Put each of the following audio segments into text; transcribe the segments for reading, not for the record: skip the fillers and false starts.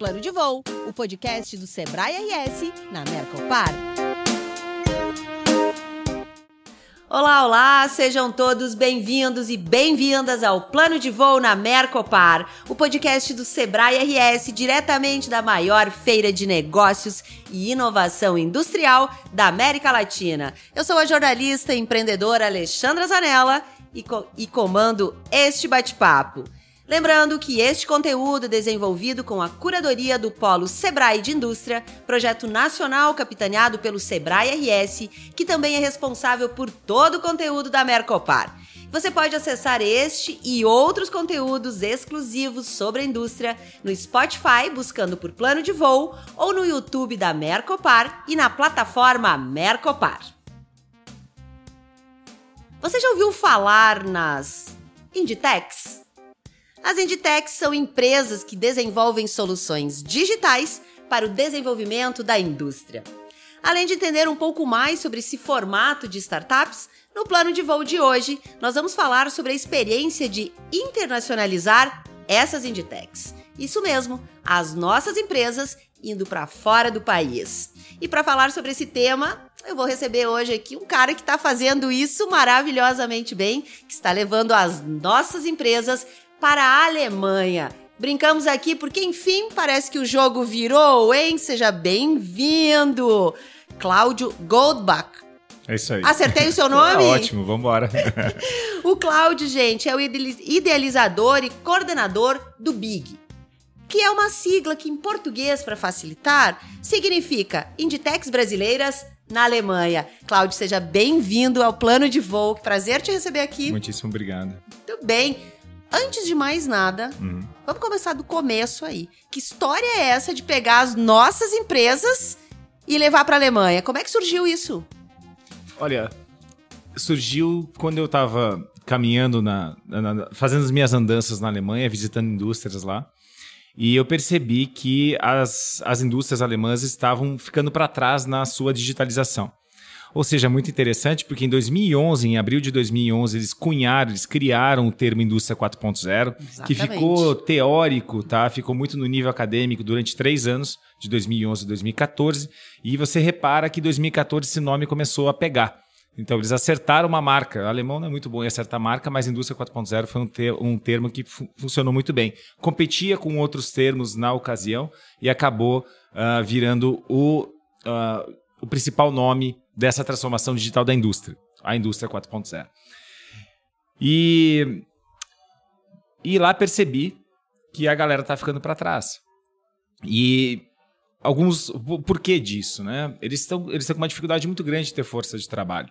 Plano de Voo, o podcast do Sebrae RS na Mercopar. Olá, olá! Sejam todos bem-vindos e bem-vindas ao Plano de Voo na Mercopar, o podcast do Sebrae RS, diretamente da maior feira de negócios e inovação industrial da América Latina. Eu sou a jornalista e empreendedora Alexandra Zanella e comando este bate-papo. Lembrando que este conteúdo é desenvolvido com a curadoria do Polo Sebrae de Indústria, projeto nacional capitaneado pelo Sebrae RS, que também é responsável por todo o conteúdo da Mercopar. Você pode acessar este e outros conteúdos exclusivos sobre a indústria no Spotify, buscando por Plano de Voo, ou no YouTube da Mercopar e na plataforma Mercopar. Você já ouviu falar nas Inditex? As Inditex são empresas que desenvolvem soluções digitais para o desenvolvimento da indústria. Além de entender um pouco mais sobre esse formato de startups, no Plano de Voo de hoje, nós vamos falar sobre a experiência de internacionalizar essas Inditex. Isso mesmo, as nossas empresas indo para fora do país. E para falar sobre esse tema, eu vou receber hoje aqui um cara que está fazendo isso maravilhosamente bem, que está levando as nossas empresas para a Alemanha. Brincamos aqui porque, enfim, parece que o jogo virou, hein? Seja bem-vindo, Cláudio Goldbach. É isso aí. Acertei o seu nome? Ótimo, vamos embora. O Cláudio, gente, é o idealizador e coordenador do BIG, que é uma sigla que, em português, para facilitar, significa Inditex Brasileiras na Alemanha. Cláudio, seja bem-vindo ao Plano de Voo. Que prazer te receber aqui. Muitíssimo obrigado. Muito bem. Antes de mais nada, vamos começar do começo aí. Que história é essa de pegar as nossas empresas e levar para a Alemanha? Como é que surgiu isso? Olha, surgiu quando eu estava caminhando, fazendo as minhas andanças na Alemanha, visitando indústrias lá. E eu percebi que as indústrias alemãs estavam ficando para trás na sua digitalização. Ou seja, muito interessante porque em 2011, em abril de 2011, eles criaram o termo Indústria 4.0, que ficou teórico, tá? Ficou muito no nível acadêmico durante 3 anos, de 2011 a 2014, e você repara que em 2014 esse nome começou a pegar. Então, eles acertaram uma marca. O alemão não é muito bom em acertar marca, mas Indústria 4.0 foi um termo que funcionou muito bem. Competia com outros termos na ocasião e acabou virando o principal nome dessa transformação digital da indústria, a Indústria 4.0. E lá percebi que a galera está ficando para trás. E por que disso, né? Eles estão com uma dificuldade muito grande de ter força de trabalho.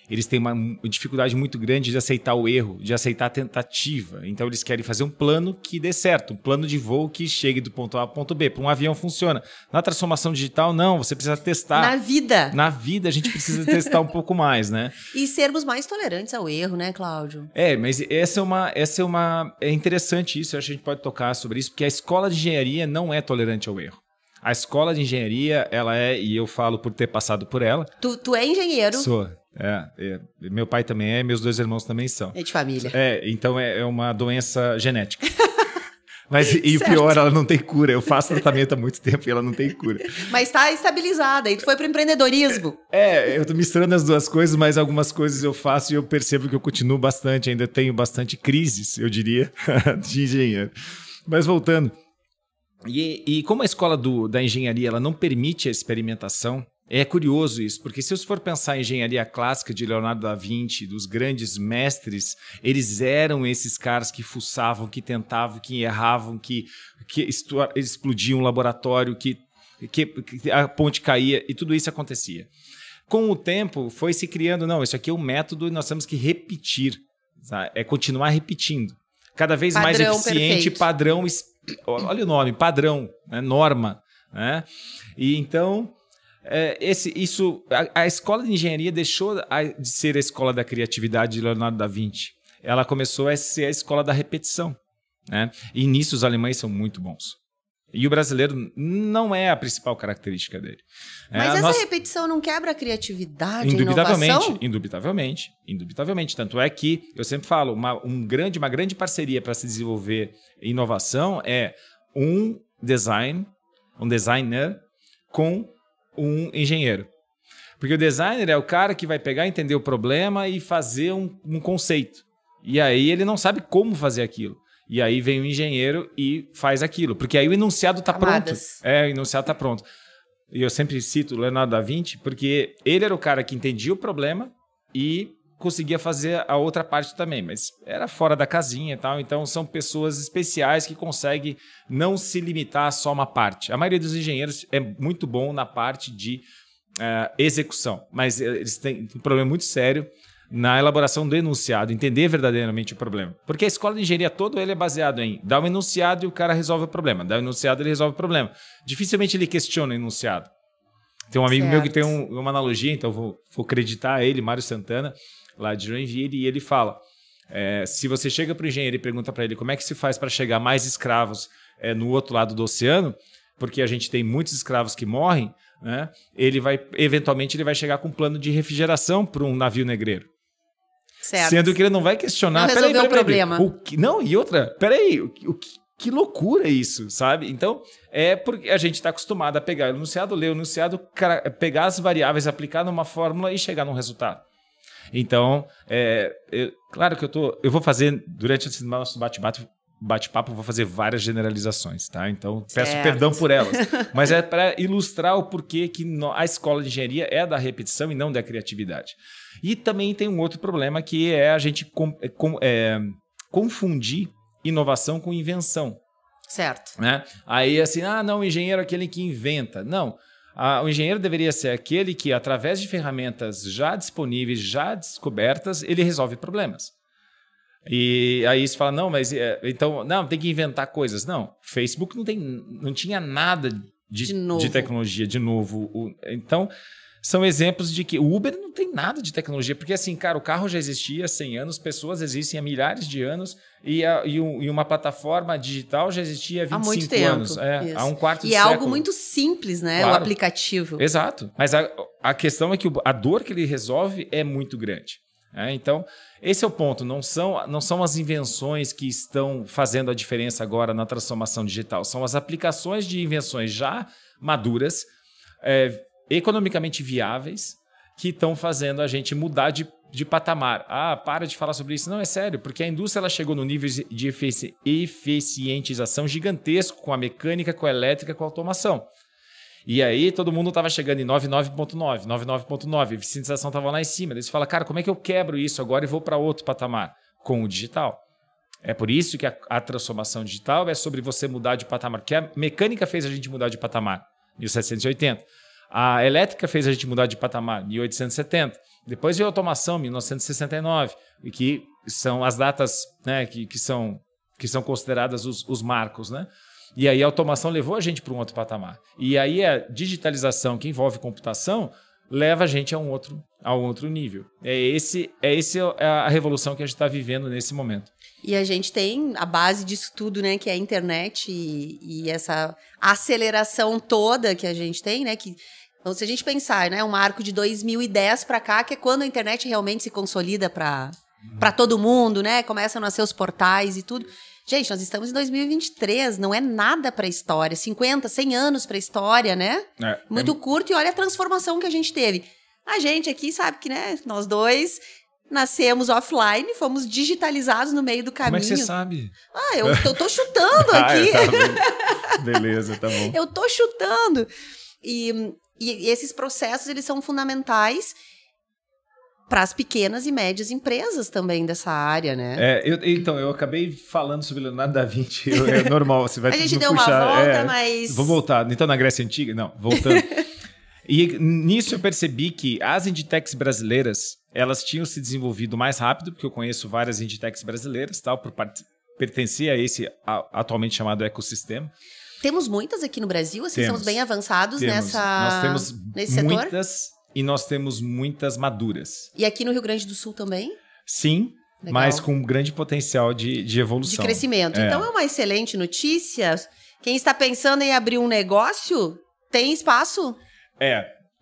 Eles têm uma dificuldade muito grande de aceitar o erro, de aceitar a tentativa. Então, eles querem fazer um plano que dê certo, um plano de voo que chegue do ponto A ao ponto B. Para um avião funciona. Na transformação digital, não, você precisa testar. Na vida, a gente precisa testar um pouco mais, né? E sermos mais tolerantes ao erro, né, Cláudio? Mas é interessante isso, eu acho que a gente pode tocar sobre isso, porque a escola de engenharia não é tolerante ao erro. A escola de engenharia, ela é, e eu falo por ter passado por ela. Tu é engenheiro? Sou. Meu pai também é, meus 2 irmãos também são. É de família. Então é uma doença genética. Mas e o pior, ela não tem cura. Eu faço tratamento há muito tempo e ela não tem cura. Mas está estabilizada e tu foi pro empreendedorismo. Eu tô misturando as duas coisas, mas algumas coisas eu faço e eu percebo que eu continuo bastante, ainda tenho bastante crises, eu diria, de engenheiro. Mas voltando. E como a escola da engenharia ela não permite a experimentação, é curioso isso, porque se você for pensar em engenharia clássica de Leonardo da Vinci, dos grandes mestres, eles eram esses caras que fuçavam, que tentavam, que erravam, que explodiam um laboratório, que a ponte caía e tudo isso acontecia. Com o tempo foi se criando, não, isso aqui é um método e nós temos que repetir, tá? É continuar repetindo. Cada vez mais eficiente, perfeito. Padrão, olha o nome, padrão, né? Norma, né? E então a escola de engenharia deixou de ser a escola da criatividade de Leonardo da Vinci. Ela começou a ser a escola da repetição, né? E nisso os alemães são muito bons. E o brasileiro não é a principal característica dele. Mas essa repetição não quebra a criatividade, a inovação? Indubitavelmente. Tanto é que, eu sempre falo, uma grande parceria para se desenvolver inovação é um design um designer, com um engenheiro. Porque o designer é o cara que vai pegar, entender o problema e fazer um conceito. E aí ele não sabe como fazer aquilo. E aí vem o engenheiro e faz aquilo. Porque aí o enunciado está pronto. O enunciado está pronto. E eu sempre cito o Leonardo da Vinci, porque ele era o cara que entendia o problema e conseguia fazer a outra parte também. Mas era fora da casinha e tal. Então são pessoas especiais que conseguem não se limitar a só uma parte. A maioria dos engenheiros é muito bom na parte de execução. Mas eles têm um problema muito sério na elaboração do enunciado, entender verdadeiramente o problema. Porque a escola de engenharia toda ele é baseado em dar um enunciado e o cara resolve o problema. Dá um enunciado e ele resolve o problema. Dificilmente ele questiona o enunciado. Tem um amigo meu que tem uma analogia, então vou acreditar ele, Mário Santana, lá de Joinville, e ele fala, se você chega para o engenheiro e pergunta para ele como é que se faz para chegar mais escravos no outro lado do oceano, porque a gente tem muitos escravos que morrem, né, eventualmente ele vai chegar com um plano de refrigeração para um navio negreiro. Certo. Sendo que ele não vai questionar. Não resolveu o problema. Não, e outra, peraí, que loucura isso, sabe? Então, é porque a gente está acostumado a pegar o enunciado, ler o enunciado, pegar as variáveis, aplicar numa fórmula e chegar num resultado. Então, claro que eu vou fazer, durante esse nosso bate-papo, vou fazer várias generalizações, tá? Então, peço perdão por elas. Mas é para ilustrar o porquê que a escola de engenharia é da repetição e não da criatividade. E também tem um outro problema que é a gente confundir inovação com invenção. Certo. Né? Aí assim, não, o engenheiro é aquele que inventa. Não, o engenheiro deveria ser aquele que, através de ferramentas já disponíveis, já descobertas, ele resolve problemas. E aí você fala, não, mas então, não, tem que inventar coisas. Não, Facebook não tinha nada de tecnologia de novo. Então, são exemplos de que o Uber não tem nada de tecnologia, porque assim, cara, o carro já existia há 100 anos, pessoas existem há milhares de anos e uma plataforma digital já existia há 25 anos. Há um quarto de século. E é algo muito simples, né? Claro. O aplicativo. Exato. Mas a questão é que a dor que ele resolve é muito grande. Então, esse é o ponto. Não são as invenções que estão fazendo a diferença agora na transformação digital. São as aplicações de invenções já maduras, economicamente viáveis, que estão fazendo a gente mudar de patamar. Para de falar sobre isso. Não, é sério, porque a indústria ela chegou no nível de eficientização gigantesco com a mecânica, com a elétrica, com a automação. E aí todo mundo estava chegando em 99.9, 99.9, a eficientização estava lá em cima. Daí você fala, cara, como é que eu quebro isso agora e vou para outro patamar? Com o digital. É por isso que a transformação digital é sobre você mudar de patamar. Porque a mecânica fez a gente mudar de patamar, 1780. A elétrica fez a gente mudar de patamar, 1870. Depois veio a automação, 1969, e que são as datas, né, que são consideradas os marcos, né? E aí a automação levou a gente para um outro patamar. E aí a digitalização que envolve computação leva a gente a um outro nível. Essa é a revolução que a gente está vivendo nesse momento. E a gente tem a base disso tudo, né, que é a internet e essa aceleração toda que a gente tem, né, que então, se a gente pensar, né, um marco de 2010 para cá, que é quando a internet realmente se consolida para todo mundo, né, começam a nascer os portais e tudo. Gente, nós estamos em 2023, não é nada para a história, 50, 100 anos para a história, né? Muito curto, e olha a transformação que a gente teve. A gente aqui sabe que, né, nós dois nascemos offline, fomos digitalizados no meio do caminho. Como é que você sabe? Eu tô chutando aqui. Beleza, tá bom. Eu tô chutando. E esses processos, eles são fundamentais para as pequenas e médias empresas também dessa área, né? Então, eu acabei falando sobre Leonardo da Vinci, é normal, você vai a gente deu puxar. Uma volta, mas... Vou voltar. Então, na Grécia Antiga? Não, voltando. E nisso eu percebi que as Inditex brasileiras, elas tinham se desenvolvido mais rápido, porque eu conheço várias Inditex brasileiras, tal, por pertencer a esse atualmente chamado ecossistema. Temos muitas aqui no Brasil, assim, estamos bem avançados nesse setor? Muitas... E nós temos muitas maduras. E aqui no Rio Grande do Sul também? Sim, legal. Mas com grande potencial de evolução. De crescimento. Então é uma excelente notícia. Quem está pensando em abrir um negócio, tem espaço?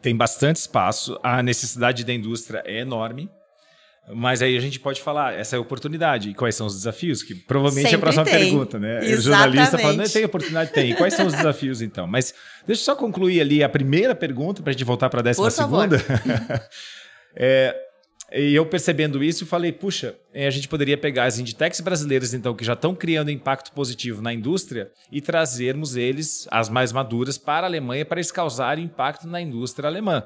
Tem bastante espaço. A necessidade da indústria é enorme. Mas aí a gente pode falar, essa é a oportunidade. E quais são os desafios? Que provavelmente é a Sempre próxima tem. pergunta, né? Exatamente. O jornalista falando, tem oportunidade? Tem. E quais são os desafios, então? Mas deixa eu só concluir ali a primeira pergunta para a gente voltar para a 12ª. E eu percebendo isso, falei, puxa, a gente poderia pegar as Inditex brasileiras, então, que já estão criando impacto positivo na indústria e trazermos eles, as mais maduras, para a Alemanha para eles causarem impacto na indústria alemã,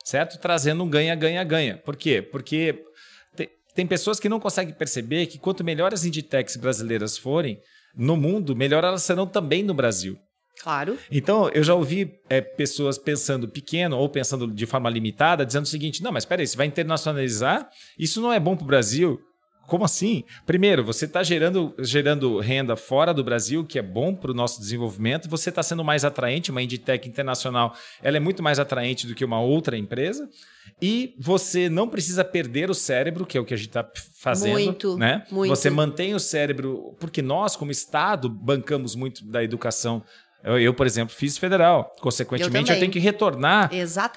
certo? Trazendo um ganha-ganha-ganha. Por quê? Porque tem pessoas que não conseguem perceber que quanto melhor as Inditex brasileiras forem no mundo, melhor elas serão também no Brasil. Claro. Então, eu já ouvi pessoas pensando pequeno ou pensando de forma limitada, dizendo o seguinte, não, mas espera aí, você vai internacionalizar? Isso não é bom para o Brasil? Como assim? Primeiro, você está gerando renda fora do Brasil, que é bom para o nosso desenvolvimento, você está sendo mais atraente, uma Inditex internacional, ela é muito mais atraente do que uma outra empresa, e você não precisa perder o cérebro, que é o que a gente está fazendo. Muito, né? muito. Você mantém o cérebro, porque nós, como Estado, bancamos muito da educação. Eu, por exemplo, fiz federal. Consequentemente, eu tenho que retornar,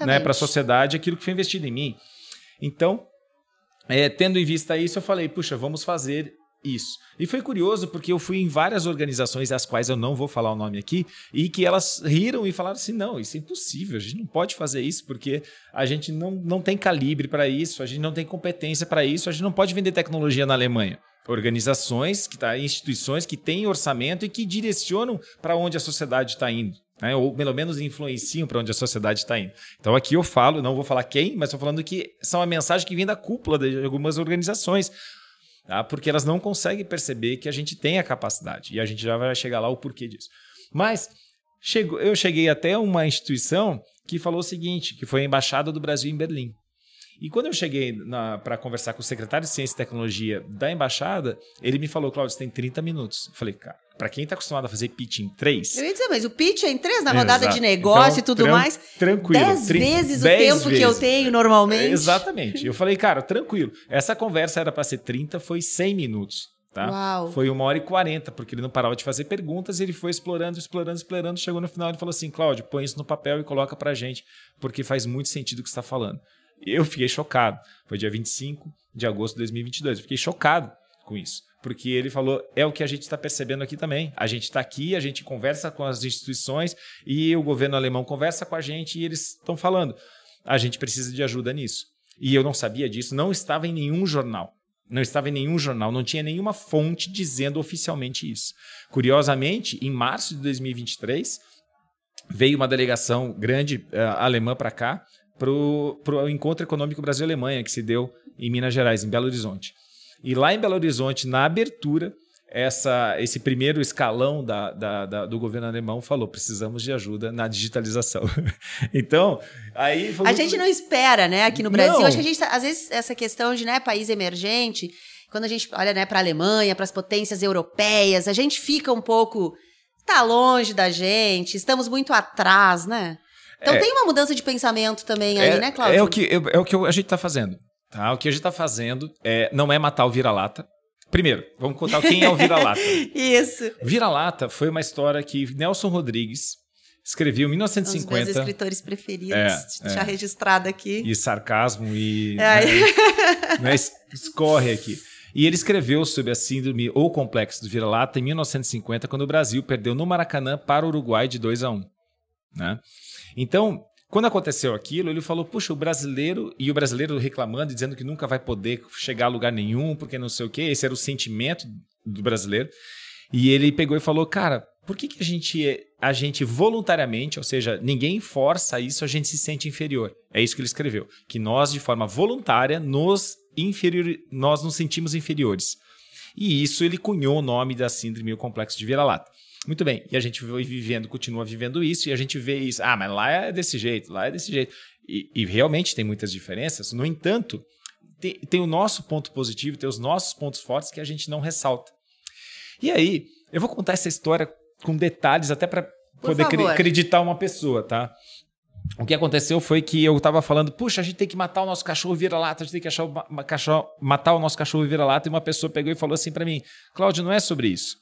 né, para a sociedade aquilo que foi investido em mim. Então, tendo em vista isso, eu falei, puxa, vamos fazer isso. E foi curioso porque eu fui em várias organizações, as quais eu não vou falar o nome aqui, e que elas riram e falaram assim, não, isso é impossível, a gente não pode fazer isso porque a gente não tem calibre para isso, a gente não tem competência para isso, a gente não pode vender tecnologia na Alemanha. Organizações, instituições que têm orçamento e que direcionam para onde a sociedade está indo. Né? Ou pelo menos influenciam para onde a sociedade está indo. Então aqui eu falo, não vou falar quem, mas estou falando que são a mensagem que vem da cúpula de algumas organizações, tá? Porque elas não conseguem perceber que a gente tem a capacidade. E a gente já vai chegar lá o porquê disso. Mas eu cheguei até uma instituição que falou o seguinte, que foi a Embaixada do Brasil em Berlim. E quando eu cheguei para conversar com o secretário de Ciência e Tecnologia da Embaixada, ele me falou, Cláudio, você tem 30 minutos. Eu falei, cara, para quem está acostumado a fazer pitch em 3... Eu ia dizer, mas o pitch é em 3 na rodada de negócio então, e tudo mais. Tranquilo. 10 vezes o tempo que eu tenho normalmente. Exatamente. Eu falei, cara, tranquilo. Essa conversa era para ser 30, foi 100 minutos. Tá? Uau. Foi 1h40, porque ele não parava de fazer perguntas, ele foi explorando, chegou no final e falou assim, Cláudio, põe isso no papel e coloca pra gente, porque faz muito sentido o que você está falando. Eu fiquei chocado. Foi dia 25 de agosto de 2022. Eu fiquei chocado com isso. Porque ele falou, é o que a gente está percebendo aqui também. A gente está aqui, a gente conversa com as instituições e o governo alemão conversa com a gente e eles estão falando, a gente precisa de ajuda nisso. E eu não sabia disso, não estava em nenhum jornal. Não tinha nenhuma fonte dizendo oficialmente isso. Curiosamente, em março de 2023, veio uma delegação grande alemã para cá, para o Encontro Econômico Brasil-Alemanha, que se deu em Minas Gerais, em Belo Horizonte. E lá em Belo Horizonte, na abertura, esse primeiro escalão do governo alemão falou, precisamos de ajuda na digitalização. Então, aí... A gente não espera, né, aqui no Brasil. Acho que a gente, às vezes, essa questão de, né, país emergente, quando a gente olha, né, para a Alemanha, para as potências europeias, a gente fica um pouco... Está longe da gente, estamos muito atrás, né? Então tem uma mudança de pensamento também aí, né, Cláudio? É o que a gente está fazendo. Tá? O que a gente está fazendo não é matar o vira-lata. Primeiro, vamos contar quem é o vira-lata. Isso. Vira-lata foi uma história que Nelson Rodrigues escreveu em 1950. Um dos meus escritores preferidos. Já registrado aqui. E sarcasmo e... né, escorre aqui. E ele escreveu sobre a síndrome ou complexo do vira-lata em 1950, quando o Brasil perdeu no Maracanã para o Uruguai de 2-1. Né? Então, quando aconteceu aquilo, ele falou, puxa, o brasileiro reclamando, dizendo que nunca vai poder chegar a lugar nenhum, porque não sei o quê, esse era o sentimento do brasileiro. E ele pegou e falou, cara, por que a gente voluntariamente, ou seja, ninguém força isso, a gente se sente inferior? É isso que ele escreveu, que nós, de forma voluntária, nós nos sentimos inferiores. E isso ele cunhou o nome da síndrome ou complexo de vira-lata. Muito bem, e a gente continua vivendo isso, e a gente vê isso, mas lá é desse jeito, lá é desse jeito. E realmente tem muitas diferenças, no entanto, tem o nosso ponto positivo, tem os nossos pontos fortes que a gente não ressalta. E aí, eu vou contar essa história com detalhes, até para poder acreditar uma pessoa, tá? O que aconteceu foi que eu estava falando, puxa, a gente tem que matar o nosso cachorro vira-lata, a gente tem que matar o nosso cachorro vira-lata, e uma pessoa pegou e falou assim para mim, Cláudio, não é sobre isso.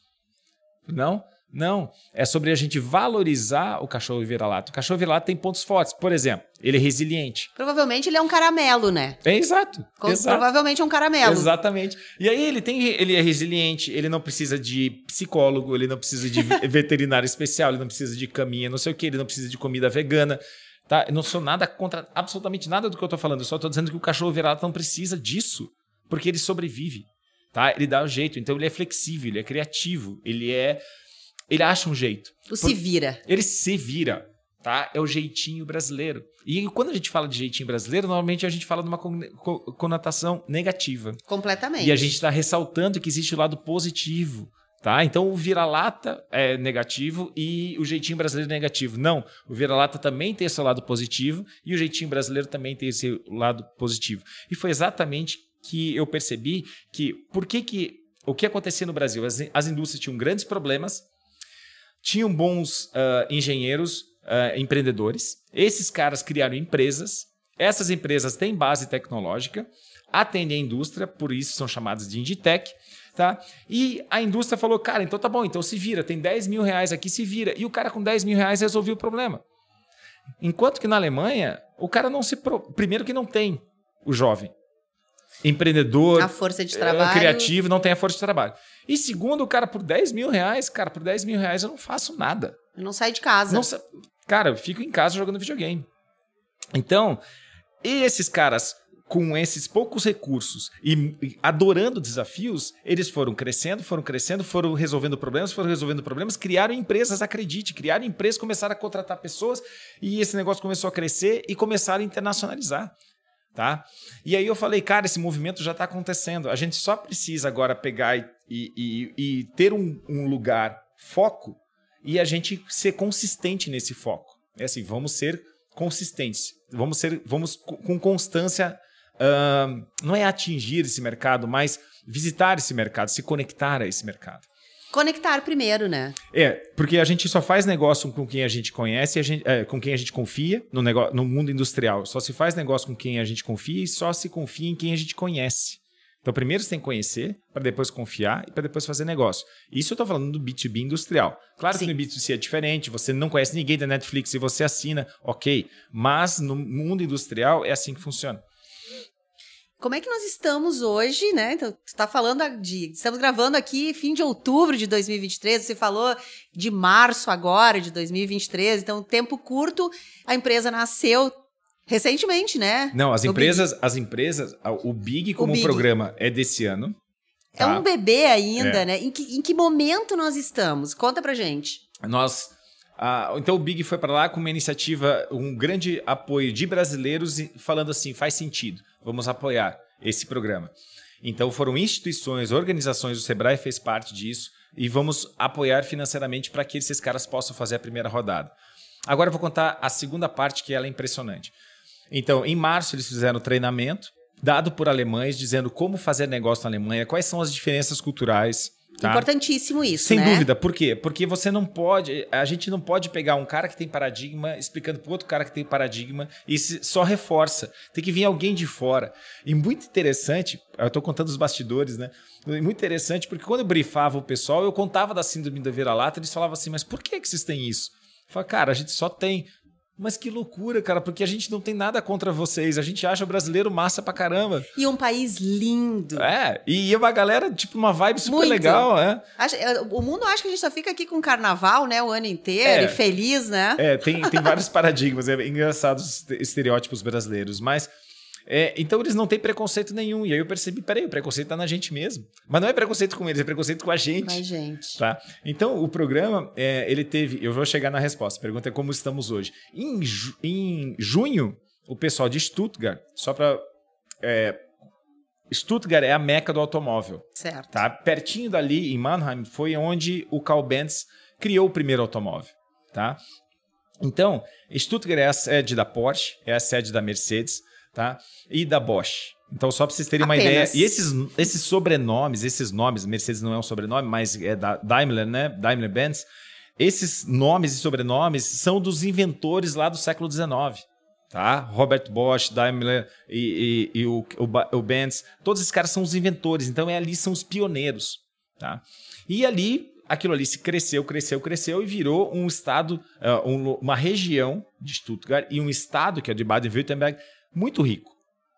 Não? Não, é sobre a gente valorizar o cachorro vira-lata. O cachorro vira-lata tem pontos fortes. Por exemplo, ele é resiliente. Provavelmente ele é um caramelo, né? É exato. Provavelmente é um caramelo. Exatamente. E aí ele é resiliente, ele não precisa de psicólogo, ele não precisa de veterinário especial, ele não precisa de caminha, não sei o que, ele não precisa de comida vegana. Tá? Eu não sou nada contra absolutamente nada do que eu tô falando. Eu só tô dizendo que o cachorro vira-lata não precisa disso, porque ele sobrevive. Tá? Ele dá o jeito. Então ele é flexível, ele é criativo, ele acha um jeito. Se vira. Ele se vira, tá? É o jeitinho brasileiro. E quando a gente fala de jeitinho brasileiro, normalmente a gente fala de uma conotação negativa. Completamente. E a gente está ressaltando que existe o lado positivo, tá? Então o vira-lata é negativo e o jeitinho brasileiro é negativo. Não, o vira-lata também tem esse lado positivo e o jeitinho brasileiro também tem esse lado positivo. E foi exatamente que eu percebi que o que acontecia no Brasil? As indústrias tinham grandes problemas, tinham bons engenheiros, empreendedores. Esses caras criaram empresas. Essas empresas têm base tecnológica, atendem a indústria, por isso são chamadas de Inditec. Tá? E a indústria falou, cara, então tá bom, então se vira, tem 10 mil reais aqui, se vira. E o cara com 10 mil reais resolveu o problema. Enquanto que na Alemanha, o cara não se... Primeiro que não tem o jovem. Empreendedor, a força de trabalho, criativo, não tem a força de trabalho. E segundo, o cara por 10 mil reais, eu não faço nada. Eu não saio de casa. Cara, eu fico em casa jogando videogame. Então, e esses caras com esses poucos recursos e adorando desafios, eles foram crescendo, foram resolvendo problemas, criaram empresas, acredite, começaram a contratar pessoas e esse negócio começou a crescer e começaram a internacionalizar. Tá? E aí eu falei, cara, esse movimento já está acontecendo. A gente só precisa agora pegar e ter um lugar, foco, e a gente ser consistente nesse foco. É assim, vamos ser consistentes. Vamos com constância, não é atingir esse mercado, mas visitar esse mercado, se conectar a esse mercado. Conectar primeiro, né? Porque a gente só faz negócio com quem a gente conhece, com quem a gente confia no mundo industrial. Só se faz negócio com quem a gente confia e só se confia em quem a gente conhece. Então, primeiro você tem que conhecer, para depois confiar e para depois fazer negócio. Isso eu estou falando do B2B industrial. Claro Sim. que no B2C é diferente, você não conhece ninguém da Netflix e você assina, ok. Mas no mundo industrial é assim que funciona. Como é que nós estamos hoje, né? Então, você está falando estamos gravando aqui fim de outubro de 2023, você falou de março agora de 2023, então tempo curto, a empresa nasceu recentemente, né? Não, as empresas, o Big como programa é desse ano. Tá? É um bebê ainda, né? Em que momento nós estamos? Conta pra gente. Então o Big foi para lá com uma iniciativa, um grande apoio de brasileiros, falando assim, faz sentido, vamos apoiar esse programa. Então foram instituições, organizações, o Sebrae fez parte disso e vamos apoiar financeiramente para que esses caras possam fazer a primeira rodada. Agora eu vou contar a segunda parte, que ela é impressionante. Então, em março eles fizeram treinamento, dado por alemães, dizendo como fazer negócio na Alemanha, quais são as diferenças culturais. Tá? Importantíssimo isso, Sem dúvida. Por quê? Porque a gente não pode pegar um cara que tem paradigma explicando para outro cara que tem paradigma e só reforça. Tem que vir alguém de fora. E muito interessante, eu estou contando os bastidores, né? Muito interessante, porque quando eu briefava o pessoal, eu contava da síndrome da vira-lata, eles falavam assim, mas por que vocês têm isso? Eu falava, cara, a gente só tem... Mas que loucura, cara, porque a gente não tem nada contra vocês. A gente acha o brasileiro massa pra caramba. E um país lindo. E uma galera, tipo, uma vibe super muito legal, O mundo acha que a gente só fica aqui com carnaval, né, o ano inteiro, e feliz, né? Tem vários paradigmas, engraçados estereótipos brasileiros, mas... então eles não têm preconceito nenhum. E aí eu percebi, o preconceito tá na gente mesmo. Mas não é preconceito com eles, é preconceito com a gente. Com a gente. Tá? Então o programa, ele teve... Eu vou chegar na resposta. A pergunta é como estamos hoje. Em junho, o pessoal de Stuttgart, Stuttgart é a meca do automóvel. Certo. Tá? Pertinho dali, em Mannheim, foi onde o Carl Benz criou o primeiro automóvel. Tá? Então, Stuttgart é a sede da Porsche, é a sede da Mercedes, tá? E da Bosch. Então, só para vocês terem uma ideia. E esses sobrenomes, esses nomes, Mercedes não é um sobrenome, mas é da Daimler, né? Daimler-Benz. Esses nomes e sobrenomes são dos inventores lá do século XIX. Tá? Robert Bosch, Daimler e o Benz. Todos esses caras são os inventores. Então, ali são os pioneiros. Tá? E ali, aquilo ali se cresceu e virou um estado, uma região de Stuttgart e um estado, que é de Baden-Württemberg, muito rico,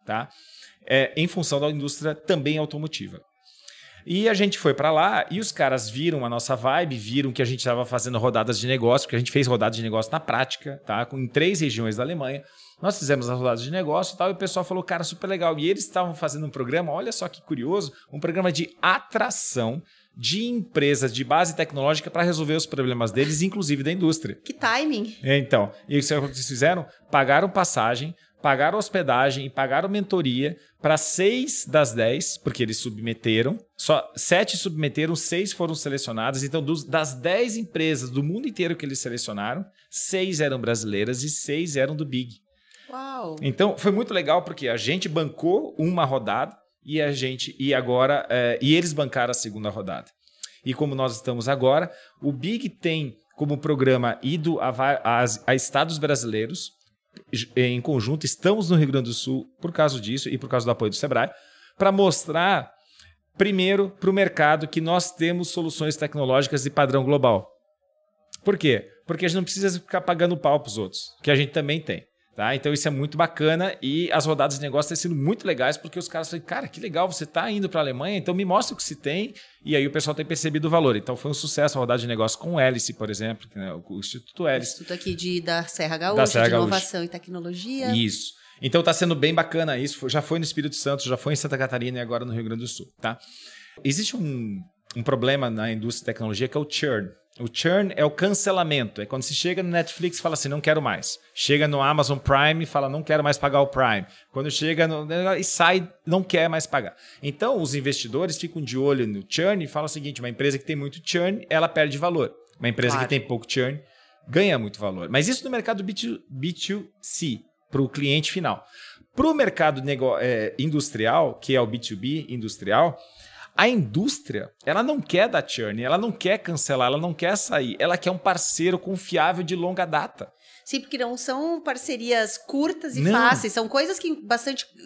tá? Em função da indústria também automotiva. E a gente foi para lá e os caras viram a nossa vibe, viram que a gente estava fazendo rodadas de negócio, porque a gente fez rodadas de negócio na prática, tá? Em 3 regiões da Alemanha. Nós fizemos as rodadas de negócio e tal, e o pessoal falou, cara, super legal. E eles estavam fazendo um programa, olha só que curioso, um programa de atração de empresas de base tecnológica para resolver os problemas deles, inclusive da indústria. Que timing! Então, e o que eles fizeram? Pagaram passagem, pagaram hospedagem e pagaram mentoria para 6 das 10, porque eles submeteram. Só 7 submeteram, 6 foram selecionadas. Então, das 10 empresas do mundo inteiro que eles selecionaram, 6 eram brasileiras e 6 eram do Big. Uau! Então, foi muito legal porque a gente bancou uma rodada e eles bancaram a segunda rodada. E como nós estamos agora, o Big tem como programa ido a estados brasileiros. Em conjunto, estamos no Rio Grande do Sul por causa disso e por causa do apoio do Sebrae, para mostrar, primeiro, para o mercado que nós temos soluções tecnológicas de padrão global. Por quê? Porque a gente não precisa ficar pagando pau para os outros, que a gente também tem. Tá? Então isso é muito bacana e as rodadas de negócio têm sido muito legais porque os caras falam, cara, que legal, você está indo para a Alemanha, então me mostra o que se tem, e aí o pessoal tem percebido o valor. Então foi um sucesso a rodada de negócio com o Hélice, por exemplo, né? O Instituto Hélice. Instituto aqui da Serra Gaúcha, de Inovação e Tecnologia. Isso. Então está sendo bem bacana isso, já foi no Espírito Santo, já foi em Santa Catarina e agora no Rio Grande do Sul. Tá? Existe um problema na indústria de tecnologia que é o churn. O churn é o cancelamento. É quando você chega no Netflix e fala assim, não quero mais. Chega no Amazon Prime e fala, não quero mais pagar o Prime. Quando chega e sai, não quer mais pagar. Então, os investidores ficam de olho no churn e falam o seguinte, uma empresa que tem muito churn, ela perde valor. Uma empresa que tem pouco churn, ganha muito valor. Mas isso no mercado B2C, para o cliente final. Para o mercado industrial, que é o B2B industrial, a indústria, ela não quer dar churn, ela não quer cancelar, ela não quer sair. Ela quer um parceiro confiável de longa data. Sim, porque não são parcerias curtas e fáceis. São coisas que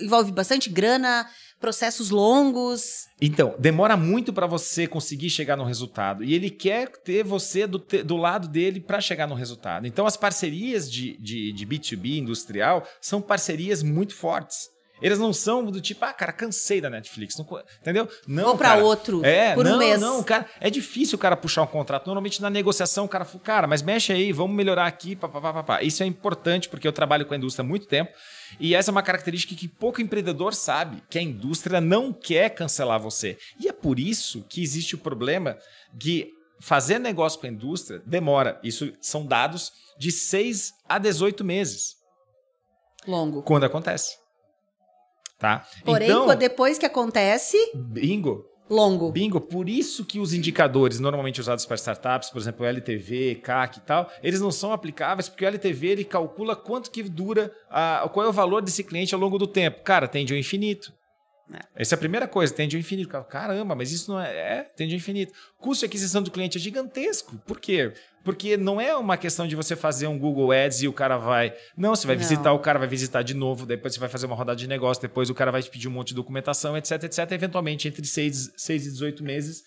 envolvem bastante grana, processos longos. Então, demora muito para você conseguir chegar no resultado. E ele quer ter você do lado dele para chegar no resultado. Então, as parcerias de B2B industrial são parcerias muito fortes. Eles não são do tipo, cara, cansei da Netflix. Não, entendeu? Não, ou para outro, por um mês. Não, cara, é difícil o cara puxar um contrato. Normalmente na negociação o cara fala, cara, mas mexe aí, vamos melhorar aqui, papapá. Isso é importante porque eu trabalho com a indústria há muito tempo e essa é uma característica que pouco empreendedor sabe, que a indústria não quer cancelar você. E é por isso que existe o problema de fazer negócio com a indústria demora. Isso são dados de 6 a 18 meses. Longo. Quando acontece. Tá? Porém, então, depois que acontece... Bingo. Longo. Bingo. Por isso que os indicadores normalmente usados para startups, por exemplo, LTV, CAC e tal, eles não são aplicáveis porque o LTV ele calcula quanto que dura, qual é o valor desse cliente ao longo do tempo. Cara, tende ao infinito. Essa é a primeira coisa, tende ao infinito. Caramba, mas isso não tende ao infinito. Custo de aquisição do cliente é gigantesco. Por quê? Porque não é uma questão de você fazer um Google Ads e o cara vai... Não, você vai visitar, o cara vai visitar de novo, depois você vai fazer uma rodada de negócio, depois o cara vai te pedir um monte de documentação, etc, etc. Eventualmente, entre 6 e 18 meses,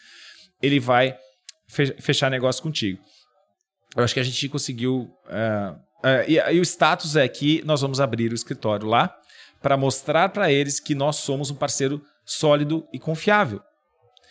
ele vai fechar negócio contigo. Eu acho que a gente conseguiu... E o status é que nós vamos abrir o escritório lá, para mostrar para eles que nós somos um parceiro sólido e confiável.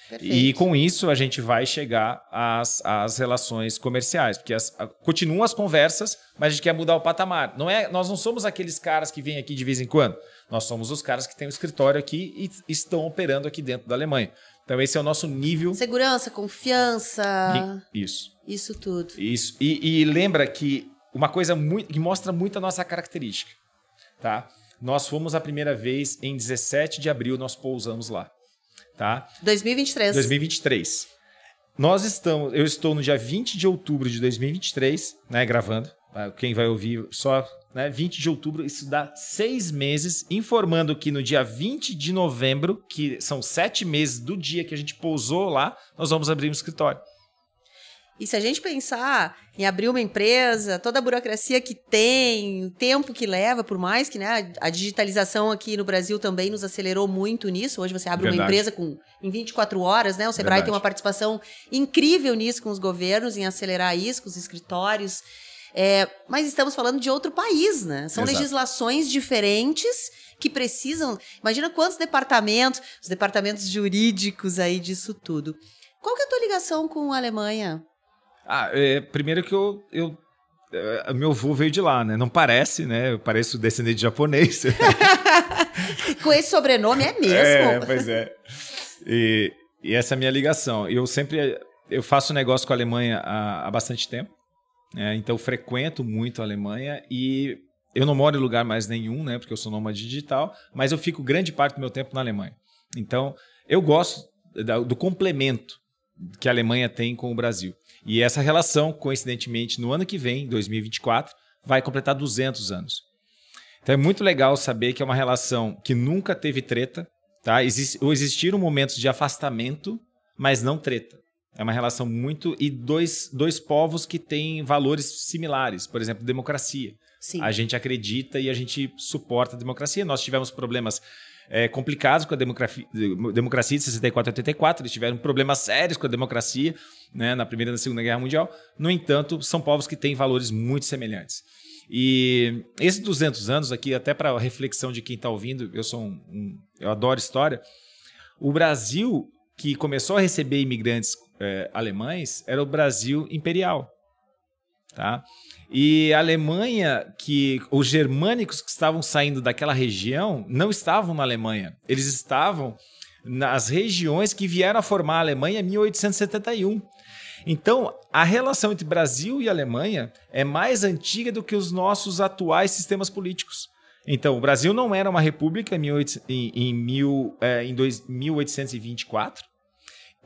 Perfeito. E com isso a gente vai chegar às relações comerciais, porque continuam as conversas, mas a gente quer mudar o patamar. Nós não somos aqueles caras que vêm aqui de vez em quando. Nós somos os caras que têm um escritório aqui e estão operando aqui dentro da Alemanha. Então esse é o nosso nível... Segurança, confiança... Isso. Isso tudo. Isso. E lembra que uma coisa que mostra muito a nossa característica, tá? Nós fomos a primeira vez em 17 de abril, nós pousamos lá. Tá? 2023. 2023. Eu estou no dia 20 de outubro de 2023, né, gravando. Quem vai ouvir só, né, 20 de outubro, isso dá 6 meses, informando que no dia 20 de novembro, que são 7 meses do dia que a gente pousou lá, nós vamos abrir um escritório. E se a gente pensar em abrir uma empresa, toda a burocracia que tem, o tempo que leva, por mais que, né, a digitalização aqui no Brasil também nos acelerou muito nisso. Hoje você abre uma empresa em 24 horas, né? O Sebrae tem uma participação incrível nisso com os governos, em acelerar isso, com os escritórios. Mas estamos falando de outro país, né? São legislações diferentes que precisam... Imagina quantos departamentos, os departamentos jurídicos aí disso tudo. Qual que é a tua ligação com a Alemanha? Primeiro que meu avô veio de lá, né? Não parece, né? Eu pareço descendente de japonês. Com esse sobrenome é mesmo? Pois é. E essa é a minha ligação. Eu faço negócio com a Alemanha há bastante tempo, né? Então eu frequento muito a Alemanha e eu não moro em lugar mais nenhum, né? Porque eu sou nômade digital, mas eu fico grande parte do meu tempo na Alemanha. Então eu gosto do complemento que a Alemanha tem com o Brasil. E essa relação, coincidentemente, no ano que vem, 2024, vai completar 200 anos. Então é muito legal saber que é uma relação que nunca teve treta, tá? Existiram momentos de afastamento, mas não treta. É uma relação muito... E dois povos que têm valores similares. Por exemplo, democracia. Sim. A gente acredita e a gente suporta a democracia. Nós tivemos problemas complicados com a democracia de 64 e 84. Eles tiveram problemas sérios com a democracia, né, na Primeira e na Segunda Guerra Mundial. No entanto, são povos que têm valores muito semelhantes. E esses 200 anos aqui, até para a reflexão de quem está ouvindo, eu adoro história. O Brasil, que começou a receber imigrantes alemães, era o Brasil imperial. Tá? E a Alemanha, os germânicos que estavam saindo daquela região não estavam na Alemanha. Eles estavam nas regiões que vieram a formar a Alemanha em 1871. Então, a relação entre Brasil e Alemanha é mais antiga do que os nossos atuais sistemas políticos. Então, o Brasil não era uma república em 1824.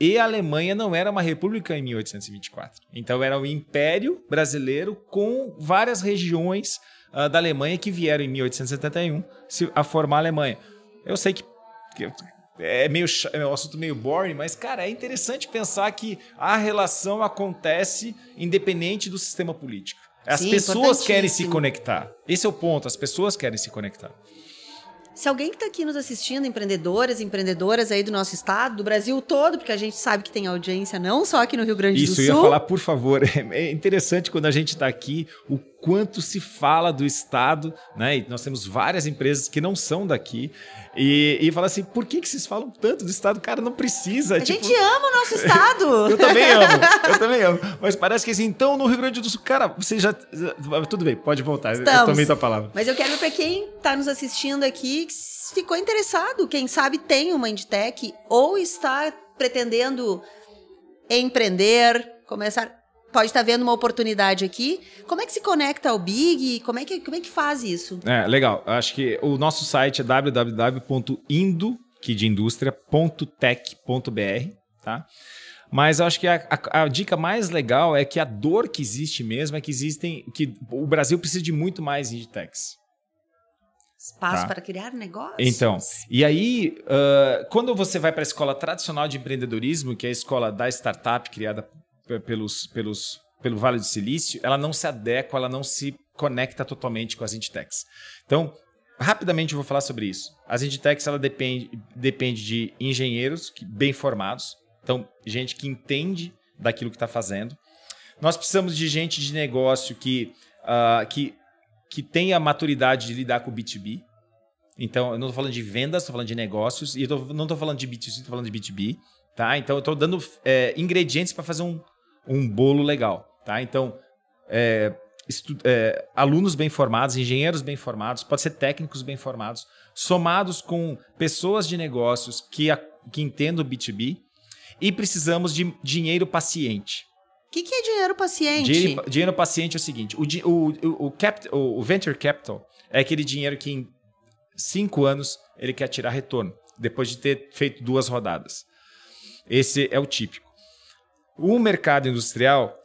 E a Alemanha não era uma república em 1824. Então era o Império Brasileiro com várias regiões da Alemanha que vieram em 1871 a formar a Alemanha. Eu sei que é um assunto meio boring, mas, cara, é interessante pensar que a relação acontece independente do sistema político. As pessoas querem se conectar. Esse é o ponto, as pessoas querem se conectar. Se alguém que está aqui nos assistindo, empreendedoras aí do nosso estado, do Brasil todo, porque a gente sabe que tem audiência não só aqui no Rio Grande do Sul. Isso, eu ia falar, por favor, é interessante quando a gente está aqui, o quanto se fala do estado, né? E nós temos várias empresas que não são daqui e fala assim, por que vocês falam tanto do estado? Cara, não precisa. A gente ama o nosso estado. Eu também amo. Mas parece que assim, então no Rio Grande do Sul, cara, você já... Tudo bem, pode voltar. Estamos. Eu tomei tua palavra. Mas eu quero para quem está nos assistindo aqui, que ficou interessado, quem sabe tem uma Inditec ou está pretendendo empreender, começar... Pode estar vendo uma oportunidade aqui. Como é que se conecta ao Big? Como é que faz isso? Legal. Acho que o nosso site é www.tech.br, tá? Mas eu acho que a dica mais legal é que a dor que existe mesmo é que o Brasil precisa de muito mais Inditecs. Espaço para criar negócios. Então, e aí, quando você vai para a escola tradicional de empreendedorismo, que é a escola da startup criada pelo Vale do Silício, ela não se adequa, ela não se conecta totalmente com as Inditecs. Então, rapidamente eu vou falar sobre isso. As Inditecs, ela depende de engenheiros bem formados, então, gente que entende daquilo que está fazendo. Nós precisamos de gente de negócio que tenha a maturidade de lidar com o B2B. Então, eu não estou falando de vendas, estou falando de negócios, e não estou falando de B2C, estou falando de B2B. Tá? Então, eu estou dando ingredientes para fazer um bolo legal. Tá? Então, alunos bem formados, engenheiros bem formados, pode ser técnicos bem formados, somados com pessoas de negócios que entendam o B2B, e precisamos de dinheiro paciente. O que é dinheiro paciente? Dinheiro paciente é o seguinte, o venture capital é aquele dinheiro que em 5 anos ele quer tirar retorno, depois de ter feito 2 rodadas. Esse é o típico. O mercado industrial,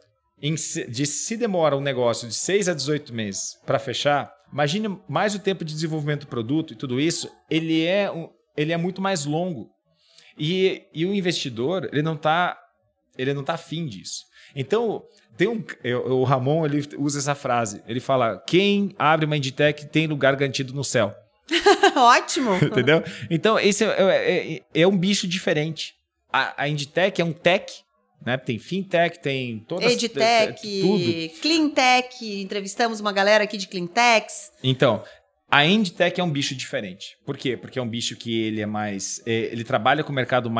se demora um negócio de 6 a 18 meses para fechar, imagine mais o tempo de desenvolvimento do produto e tudo isso, ele é muito mais longo. E o investidor, ele não tá afim disso. Então, o Ramon, ele usa essa frase. Ele fala, quem abre uma Inditex tem lugar garantido no céu. Ótimo! Entendeu? Então, esse é um bicho diferente. A Inditex é um tech, né? Tem fintech, tem todas... Edtech, tudo. Cleantech, entrevistamos uma galera aqui de Cleantechs. Então, a Inditex é um bicho diferente. Por quê? Porque é um bicho que ele é mais... ele trabalha com o mercado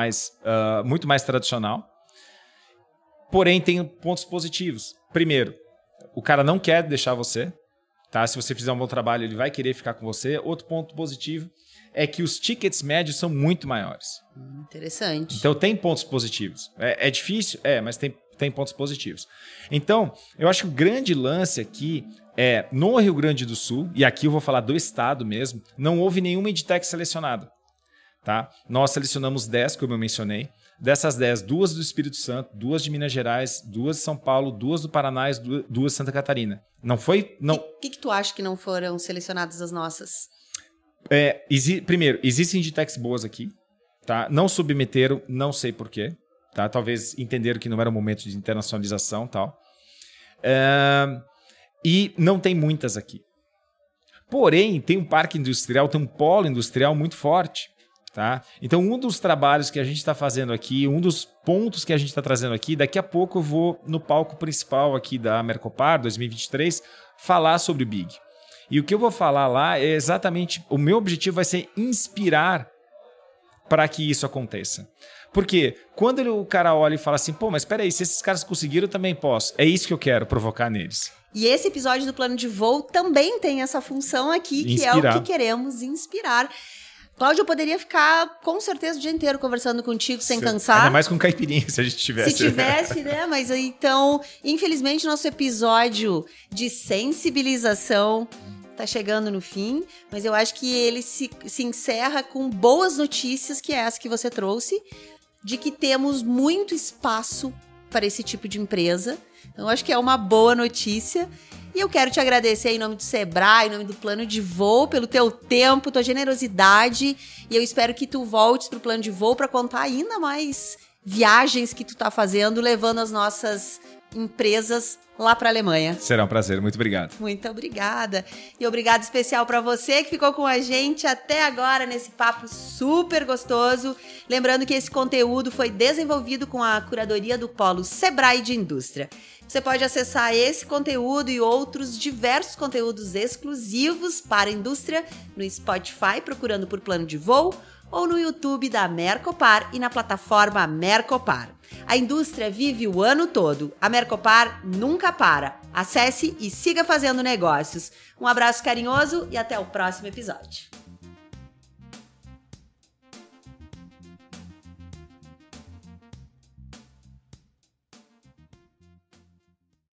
muito mais tradicional, porém tem pontos positivos. Primeiro, o cara não quer deixar você, tá? Se você fizer um bom trabalho, ele vai querer ficar com você. Outro ponto positivo é que os tickets médios são muito maiores. Interessante. Então tem pontos positivos. É difícil? Mas tem pontos positivos. Então, eu acho que o grande lance aqui é, no Rio Grande do Sul, e aqui eu vou falar do estado mesmo, não houve nenhuma Inditex selecionada. Tá? Nós selecionamos 10, como eu mencionei. Dessas 10, 2 do Espírito Santo, 2 de Minas Gerais, 2 de São Paulo, 2 do Paraná e 2 de Santa Catarina. Não foi... Não. O que tu acha que não foram selecionadas as nossas? Primeiro, existem Inditex boas aqui. Tá? Não submeteram, não sei porquê. Tá? Talvez entenderam que não era o momento de internacionalização e tal. E não tem muitas aqui. Porém, tem um parque industrial, tem um polo industrial muito forte. Tá? Então, um dos trabalhos que a gente está fazendo aqui, um dos pontos que a gente está trazendo aqui, daqui a pouco eu vou no palco principal aqui da Mercopar 2023 falar sobre o Big. E o que eu vou falar lá é exatamente, o meu objetivo vai ser inspirar para que isso aconteça. Porque quando o cara olha e fala assim, pô, mas espera aí, se esses caras conseguiram, eu também posso. É isso que eu quero provocar neles. E esse episódio do Plano de Voo também tem essa função aqui, que é o que queremos inspirar. Cláudio, eu poderia ficar com certeza o dia inteiro conversando contigo sem cansar. Ainda mais com caipirinha, se a gente tivesse. Se tivesse, né? Mas então, infelizmente, nosso episódio de sensibilização tá chegando no fim, mas eu acho que ele se encerra com boas notícias, que é essa que você trouxe, de que temos muito espaço para esse tipo de empresa. Então, eu acho que é uma boa notícia. E eu quero te agradecer em nome do Sebrae, em nome do Plano de Voo, pelo teu tempo, tua generosidade. E eu espero que tu voltes pro Plano de Voo para contar ainda mais viagens que tu tá fazendo, levando as nossas empresas lá para a Alemanha. Será um prazer, muito obrigado. Muito obrigada. E obrigado especial para você que ficou com a gente até agora nesse papo super gostoso. Lembrando que esse conteúdo foi desenvolvido com a curadoria do Polo Sebrae de Indústria. Você pode acessar esse conteúdo e outros diversos conteúdos exclusivos para a indústria no Spotify, procurando por Plano de Voo, ou no YouTube da Mercopar e na plataforma Mercopar. A indústria vive o ano todo. A Mercopar nunca para. Acesse e siga fazendo negócios. Um abraço carinhoso e até o próximo episódio.